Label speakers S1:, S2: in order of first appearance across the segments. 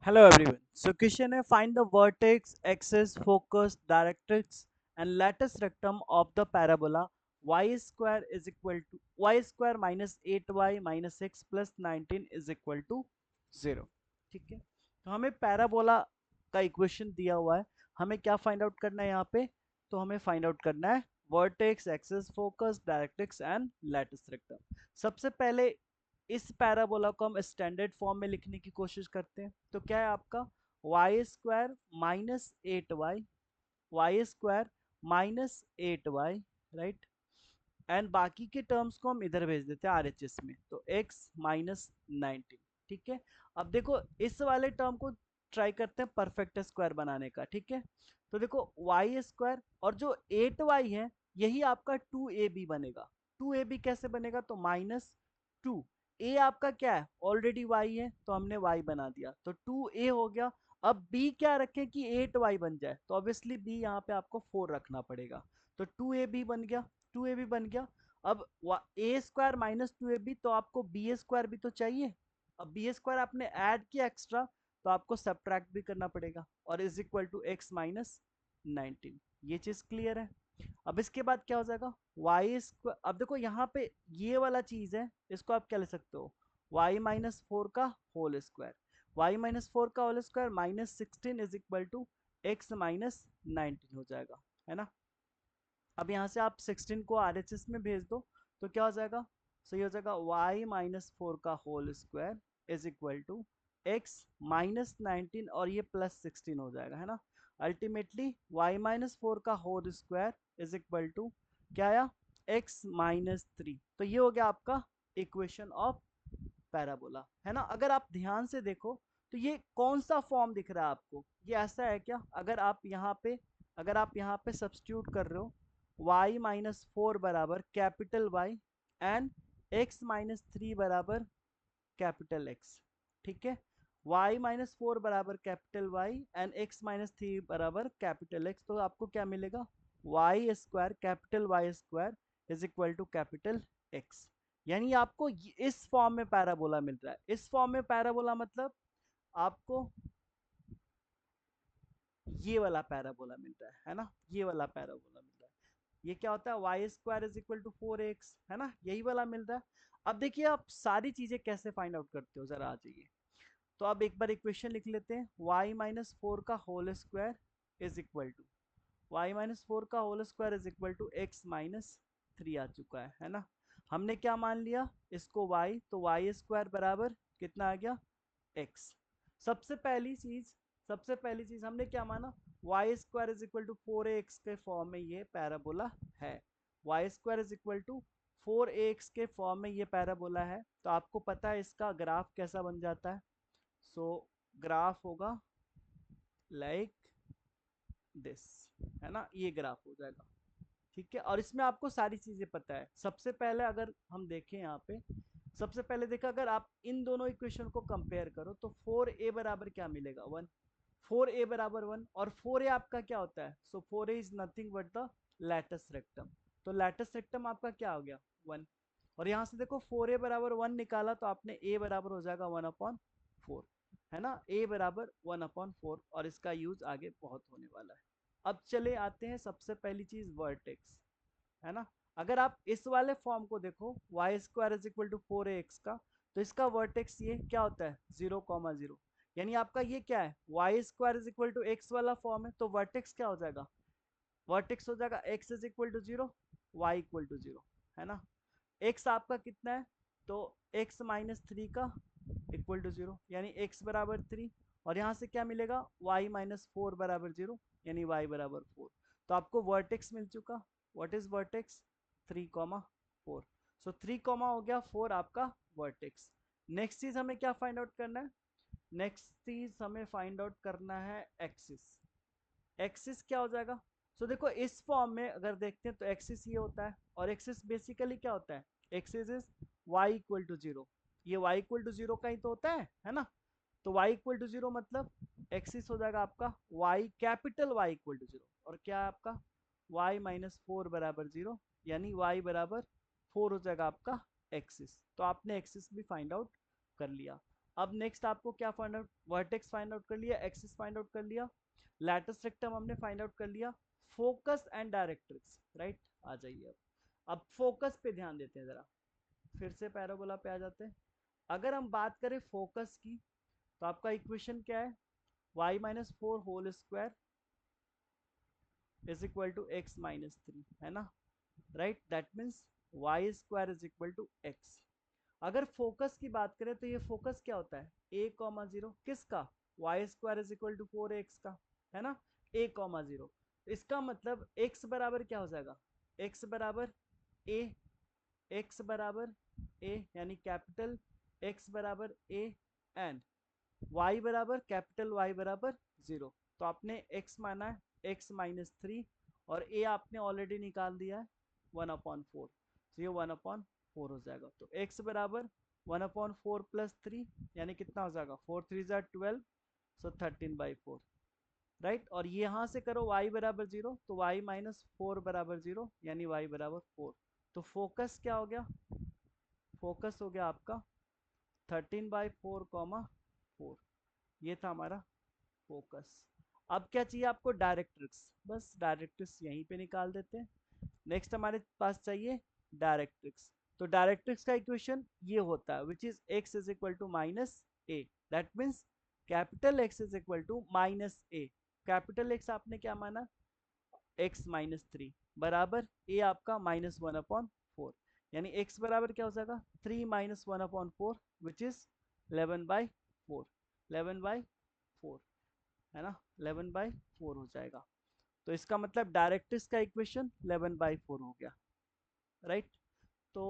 S1: Hello everyone. So question है find the vertex, axis, focus, directrix and lattice rectum of the parabola y square is equal to y square minus 8y minus 6 plus 19 is equal to 0. ठीक है, तो हमें parabola का equation दिया हुआ है, हमें क्या फाइंड आउट करना है यहाँ पे? तो हमें फाइंड आउट करना है vertex, axis, focus, directrix and lattice rectum. सबसे पहले इस पैराबोला को हम स्टैंडर्ड फॉर्म में लिखने की कोशिश करते हैं। तो क्या है आपका Y square minus eight Y square minus eight Y, right. And बाकी के टर्म्स को हम इधर भेज देते हैं आरएचएस में, तो x माइनस 19। ठीक है, अब देखो इस वाले टर्म को ट्राई करते हैं परफेक्ट स्क्वायर बनाने का। ठीक है, तो देखो वाई स्क्वायर और जो 8y है यही आपका 2ab बनेगा। 2ab कैसे बनेगा? तो माइनस 2, a आपका क्या है? ऑलरेडी y है तो हमने y बना दिया, तो 2a हो गया। अब b क्या रखें कि 8y बन जाए? तो ऑब्वियसली b यहाँ पे आपको 4 रखना पड़ेगा, तो 2ab बन गया। 2ab बन गया। अब ए स्क्वायर माइनस 2ab, तो आपको बी स्क्वायर भी तो चाहिए। अब बी स्क्वायर आपने ऐड किया एक्स्ट्रा, तो आपको सब्ट्रैक्ट भी करना पड़ेगा, और is equal to X minus 19। ये चीज क्लियर है। अब इसके बाद क्या हो जाएगा? वाई स्क्वायर, अब देखो यहाँ पे ये वाला चीज है, इसको आप क्या ले सकते हो? वाई माइनस 4 का होल स्क्वायर। वाई माइनस 4 का whole square minus 16 is equal to X minus 19 हो जाएगा, है ना। अब यहाँ से आप 16 को आरएचएस में भेज दो, तो क्या हो जाएगा? सही हो जाएगा y माइनस 4 का whole square is equal to X minus 19, और ये प्लस 16 हो जाएगा, है ना। अल्टीमेटली y माइनस 4 का whole square is equal to क्या आया? x minus 3। तो ये हो गया आपका इक्वेशन ऑफ पैराबोला, है ना। अगर आप ध्यान से देखो तो ये कौन सा फॉर्म दिख रहा है आपको? ये ऐसा है क्या? अगर आप यहाँ पे सब्स्टिट्यूट कर रहे हो y माइनस 4 बराबर capital Y and x minus 3 बराबर कैपिटल X, ठीक है। y माइनस 4 बराबर capital Y and x minus 3 बराबर कैपिटल X, तो आपको क्या मिलेगा? y square capital Y square is equal to capital X। यानी आपको इस फॉर्म में पैराबोला मिल रहा है। इस फॉर्म में पैराबोला मतलब आपको ये वाला पैराबोला मिल रहा है ना, ये वाला पैराबोला मिल रहा है। ये क्या होता है? Y square is equal to 4x, है ना, यही वाला मिल रहा है। अब देखिए आप सारी चीजें कैसे फाइंड आउट करते हो, जरा आ जाइए। तो अब एक बार इक्वेशन लिख लेते हैं, y माइनस 4 का whole square is equal to Y minus 4 का whole square is equal to X minus 3 आ चुका है ना। हमने क्या मान लिया इसको? y, तो वाई स्क्वायर बराबर कितना आ गया? x। सबसे पहली चीज सबसे पहली चीज हमने क्या माना? Y square is equal to 4ax के फॉर्म में ये पैराबोला है। Y square is equal to 4ax के फॉर्म में ये पैराबोला है, तो आपको पता है इसका ग्राफ कैसा बन जाता है। सो ग्राफ होगा लाइक दिस, है ना, ये ग्राफ हो जाएगा। ठीक है, और इसमें आपको सारी चीजें पता है। सबसे पहले अगर हम देखें यहाँ पे, सबसे पहले देखा अगर आप इन दोनों इक्वेशन को कंपेयर करो तो 4a बराबर क्या मिलेगा? 1। 4a बराबर 1, और 4a आपका क्या होता है? सो 4a is nothing but the lattice rectum. तो लैटिस रेक्टम आपका क्या हो गया? 1। और यहाँ से देखो 4a बराबर 1 निकाला, तो आपने a बराबर हो जाएगा 1/4, है ना। a बराबर 1/4, और इसका यूज आगे बहुत होने वाला है। अब चले आते हैं सबसे पहली चीज वर्टेक्स, है ना। अगर आप इस वाले फॉर्म को देखो Y square is equal to 4ax का, तो इसका वर्टेक्स ये क्या होता है? 0,0। यानी आपका ये क्या है? Y square is equal to X वाला फॉर्म है, तो वर्टेक्स क्या हो जाएगा? वर्टेक्स हो जाएगा X is equal to 0, Y equal to 0, है ना। एक्स आपका कितना है? तो एक्स माइनस 3 का इक्वल टू 0, यानी एक्स बराबर 3। और यहाँ से क्या मिलेगा? वाई माइनस 4 बराबर 0, यानी वाई बराबर 4। तो आपको वर्टेक्स मिल चुका। What is vertex? 3,4। सो 3, हो गया 4 आपका वर्टेक्स। नेक्स्ट चीज हमें क्या फाइंड आउट करना है? नेक्स्ट चीज हमें फाइंड आउट करना है एक्सिस। एक्सिस क्या हो जाएगा? सो देखो इस फॉर्म में अगर देखते हैं तो एक्सिस ये होता है, और एक्सिस बेसिकली क्या होता है? Axis is Y equal to 0। ये वाई इक्वल टू 0 का ही तो होता है ना। तो वाई इक्वल टू 0 मतलब एक्सिस हो जाएगा आपका Y capital Y equal to 0, और क्या है आपका? वाई माइनस 4 बराबर 0, यानी वाई बराबर 4 हो जाएगा आपका एक्सिस। तो आपने एक्सिस भी फाइंड आउट कर लिया। अब नेक्स्ट आपको क्या find out, vertex find out कर लिया, एक्सिस फाइंड आउट कर लिया, लैटिस रेक्टम हमने फाइंड आउट कर लिया, फोकस एंड डायरेक्ट्रिक्स, राइट। आ जाइए अब फोकस पे ध्यान देते हैं जरा, फिर से पैराबोला पे आ जाते हैं। अगर हम बात करें फोकस की, तो आपका इक्वेशन क्या है, y minus four whole square is equal to X minus three, है ना, right. That means Y square is equal to X. अगर फोकस की बात करें तो ये फोकस क्या होता है, a कॉमा जीरो, किसका, Y square is equal to four X का, है ना, a कॉमा जीरो। इसका मतलब x बराबर क्या हो जाएगा, x बराबर a, x बराबर a यानी कैपिटल x बराबर a, एंड y बराबर कैपिटल Y बराबर जीरो। तो आपने x माना है x माइनस थ्री, और a आपने ऑलरेडी निकाल दिया है वन अपॉन फोर, तो ये वन अपॉन फोर हो जाएगा। तो x बराबर one upon four plus three, यानी कितना हो जाएगा, फोर थ्री जार ट्वेल्व, सो 13/4, राइट। और ये यहाँ से करो y बराबर जीरो, तो y माइनस फोर बराबर जीरो, यानी y बराबर फोर। तो फोकस क्या हो गया, फोकस हो गया आपका 13/4 कॉमा फोर, ये था हमारा फोकस। अब क्या चाहिए आपको, डायरेक्ट्रिक्स, बस डायरेक्ट्रिक्स यहीं पे निकाल देते हैं। नेक्स्ट हमारे पास चाहिए डायरेक्ट्रिक्स। तो डायरेक्ट्रिक्स का इक्वेशन ये होता है which is x is equal to minus A, that means capital x is equal to minus A. Capital x आपने क्या माना, x माइनस थ्री, बराबर a आपका माइनस वन अपॉन फोर, यानी x बराबर क्या हो जाएगा, three minus one upon four which is 11/4, 11/4, है ना, 11/4 हो जाएगा। तो इसका मतलब डायरेक्ट्रिक्स का इक्वेशन 11/4 हो गया, राइट। तो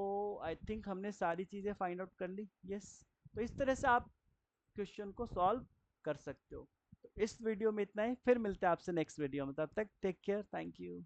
S1: आई थिंक हमने सारी चीज़ें फाइंड आउट कर ली, यस। तो इस तरह से आप क्वेश्चन को सॉल्व कर सकते हो। तो इस वीडियो में इतना ही, फिर मिलते हैं आपसे नेक्स्ट वीडियो में, तब तक टेक केयर, थैंक यू।